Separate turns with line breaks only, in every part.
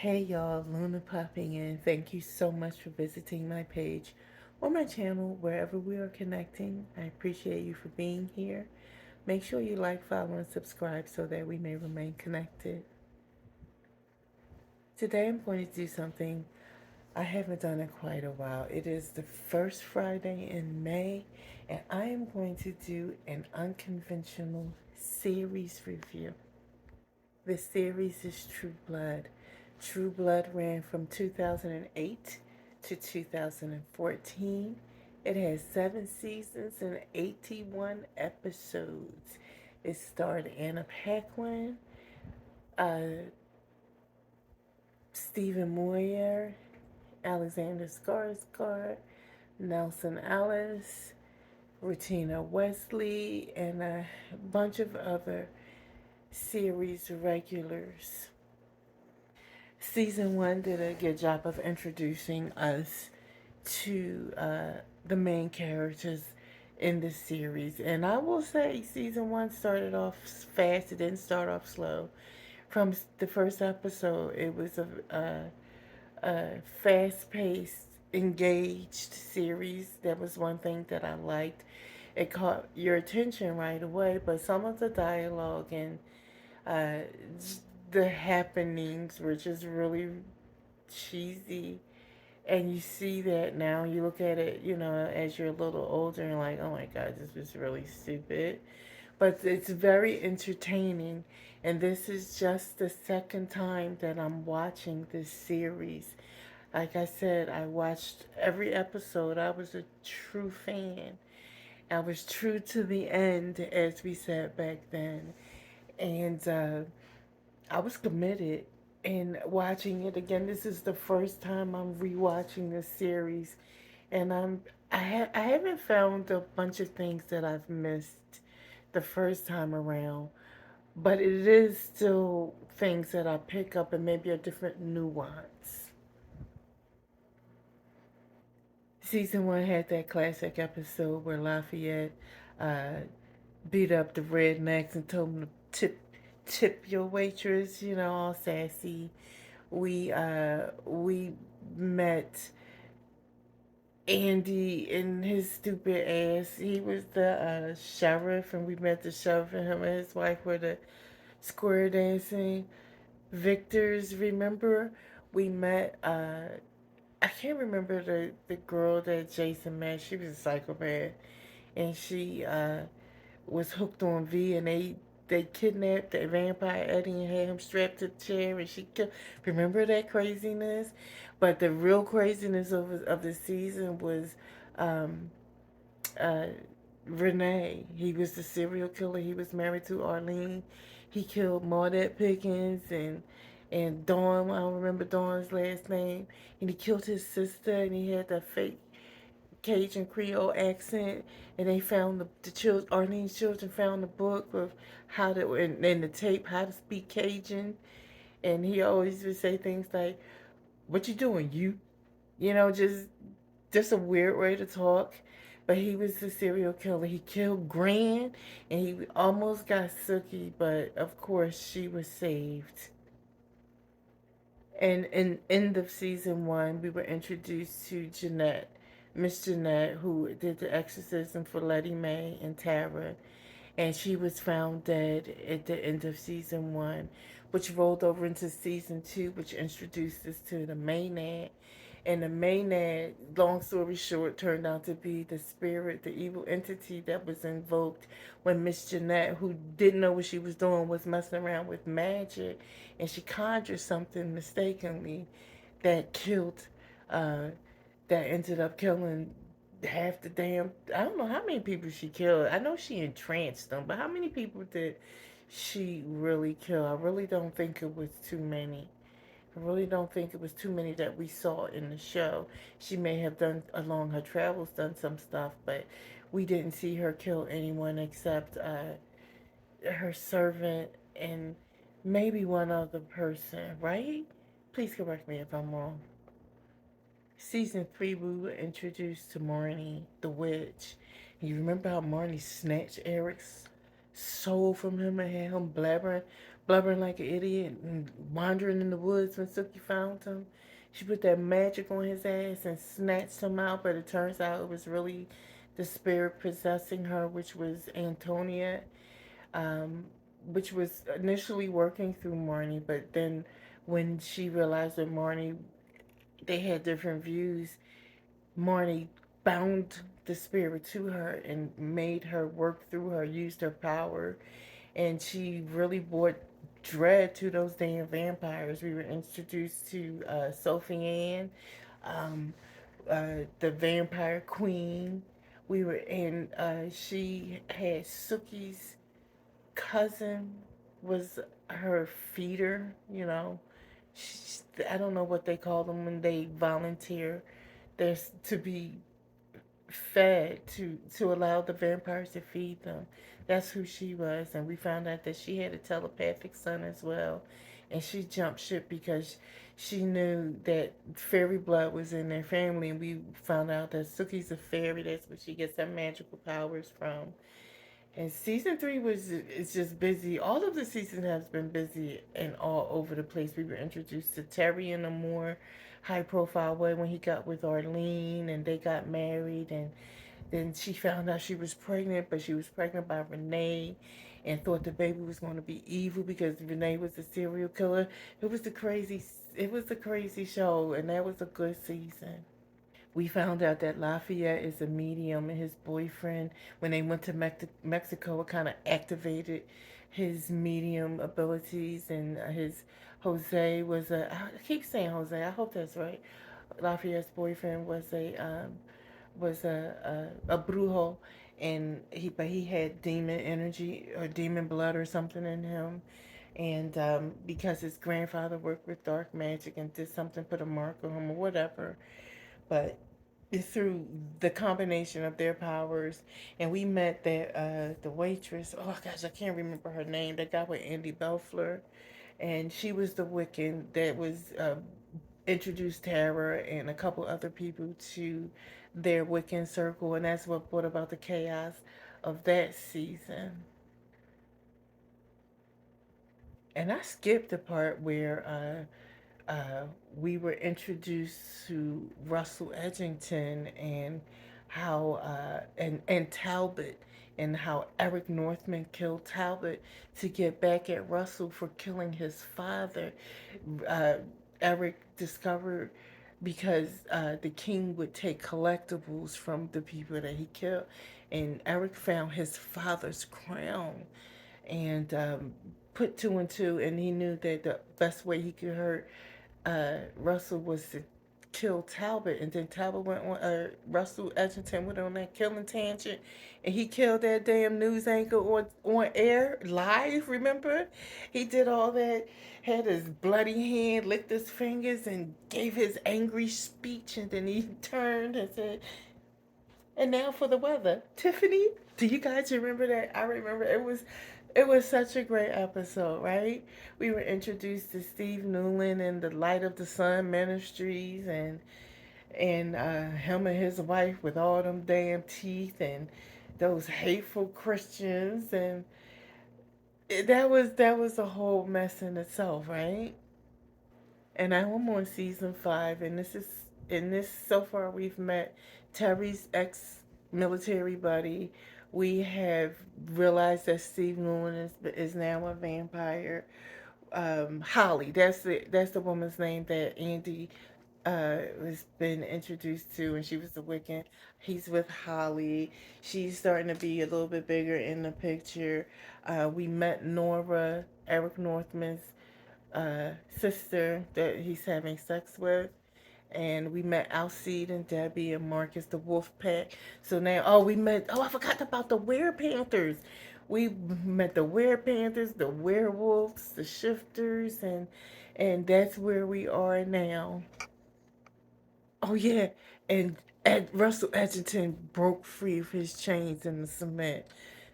Hey y'all, Luna popping in. Thank you so much for visiting my page or my channel wherever we are connecting. I appreciate you for being here. Make sure you like, follow, and subscribe so that we may remain connected. Today I'm going to do something I haven't done in quite a while. It is the first Friday in May, and I am going to do an unconventional series review. This series is True Blood. True Blood ran from 2008 to 2014. It has 7 seasons and 81 episodes. It starred Anna Paquin, uh, Stephen Moyer, Alexander Skarsgård, Nelson Ellis, Regina Wesley, and a bunch of other series regulars. Season one did a good job of introducing us to the main characters in the series. And I will say, season one started off fast, it didn't start off slow. From the first episode, it was a fast paced, engaged series. That was one thing that I liked. It caught your attention right away, but some of the dialogue and uh, the happenings were just really cheesy. And you see that now, you look at it, as you're a little older and like, oh my God, this was really stupid. But it's very entertaining. And this is just the second time that I'm watching this series. Like I said, I watched every episode. I was a true fan. I was true to the end, as we said back then. And I was committed in watching it again. This is the first time I'm rewatching this series, and I haven't found a bunch of things that I've missed the first time around, but it is still things that I pick up and maybe a different nuance. Season one had that classic episode where Lafayette uh, beat up the rednecks and told them to tip your waitress, all sassy. We met Andy and his stupid ass. He was the sheriff, and we met the sheriff, and him and his wife were the square dancing victors. Remember, we met. I can't remember the girl that Jason met. She was a psychopath, and she was hooked on V, and they kidnapped the vampire Eddie and had him strapped to the chair, and she killed. Remember that craziness? But the real craziness of the season was um, uh, Renee. He was the serial killer. He was married to Arlene. He killed Maudette Pickens and Dawn. I don't remember Dawn's last name. And he killed his sister, and he had that fake Cajun Creole accent, and they found the children. Arlene's children found the book of how to and the tape how to speak Cajun, and he always would say things like, "What you doing, you?" Just a weird way to talk. But he was the serial killer. He killed Gran, and he almost got Sookie, but of course she was saved. And in end of season one, we were introduced to Jeanette, Miss Jeanette, who did the exorcism for Letty Mae and Tara, and she was found dead at the end of season one, which rolled over into season two, which introduced us to the Maynard. And the Maynard, long story short, turned out to be the spirit, the evil entity that was invoked when Miss Jeanette, who didn't know what she was doing, was messing around with magic, and she conjured something mistakenly that killed, uh, that ended up killing half the damn. I don't know how many people she killed. I know she entranced them, but how many people did she really kill? I really don't think it was too many. I really don't think it was too many that we saw in the show. She may have done, along her travels, done some stuff, but we didn't see her kill anyone except her servant and maybe one other person, right? Please correct me if I'm wrong. Season three, we were introduced to Marnie, the witch. You remember how Marnie snatched Eric's soul from him and had him blabbering? blubbering like an idiot and wandering in the woods when Suki found him. She put that magic on his ass and snatched him out, but it turns out it was really the spirit possessing her, which was Antonia, um, which was initially working through Marnie, but then when she realized that Marnie, they had different views, Marnie bound the spirit to her and made her work through her, used her power, and she really brought dread to those damn vampires. We were introduced to Sophie Ann, um, the vampire queen. We were in. She had Suki's cousin was her feeder. You know, she, I don't know what they call them when they volunteer. There's to be fed to allow the vampires to feed them. That's who she was, and we found out that she had a telepathic son as well, and she jumped ship because she knew that fairy blood was in their family, and we found out that Suki's a fairy. That's where she gets her magical powers from. And season three was it's just busy. All of the season has been busy and all over the place. We were introduced to Terry in a more high profile way when he got with Arlene and they got married, and then she found out she was pregnant, but she was pregnant by Renee and thought the baby was going to be evil because Renee was a serial killer. It was the crazy it was a crazy show, and that was a good season. We found out that Lafayette is a medium, and his boyfriend, when they went to Mexico, it kind of activated his medium abilities, and his Jose was a. I keep saying Jose. I hope that's right. Lafayette's boyfriend was a brujo, and he had demon energy or demon blood or something in him, and because his grandfather worked with dark magic and did something, put a mark on him or whatever, but it's through the combination of their powers. And we met the waitress. Oh gosh, I can't remember her name. That guy with Andy Belfleur, and she was the Wiccan that was introduced Tara and a couple other people to their Wiccan circle, and that's what brought about the chaos of that season. And I skipped the part where we were introduced to Russell Edgington and how and Talbot, and how Eric Northman killed Talbot to get back at Russell for killing his father. Uh, Eric discovered because the king would take collectibles from the people that he killed, and Eric found his father's crown and put two and two, and he knew that the best way he could hurt Russell was to kill Talbot, and then Talbot went on. Russell Edgington went on that killing tangent, and he killed that damn news anchor on air live. Remember, he did all that. Had his bloody hand, licked his fingers, and gave his angry speech, and then he turned and said, and now for the weather. Tiffany, do you guys remember that? I remember it was such a great episode, right? We were introduced to Steve Newland and the Light of the Sun Ministries, and him and his wife with all them damn teeth and those hateful Christians, and that was a whole mess in itself, right? And now I'm on season five, and this is in this so far we've met Terry's ex-military buddy. We have realized that Steve Nolan is now a vampire. Holly, that's the woman's name that Andy was been introduced to, and she was the Wiccan. He's with Holly. She's starting to be a little bit bigger in the picture. We met Nora, Eric Northman's sister that he's having sex with. And we met Alcide and Debbie and Marcus, the Wolf Pack. So now, I forgot about the Werepanthers. We met the Werepanthers, the werewolves, the shifters, and that's where we are now. Oh yeah, and Russell Edgerton broke free of his chains in the cement.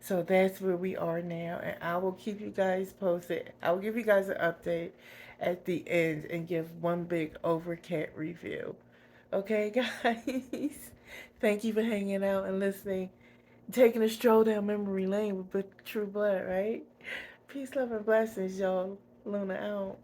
So that's where we are now, and I will keep you guys posted. I will give you guys an update at the end and give one big overcat review. Okay, guys. Thank you for hanging out and listening, taking a stroll down memory lane with True Blood, right? Peace, love, and blessings, y'all. Luna out.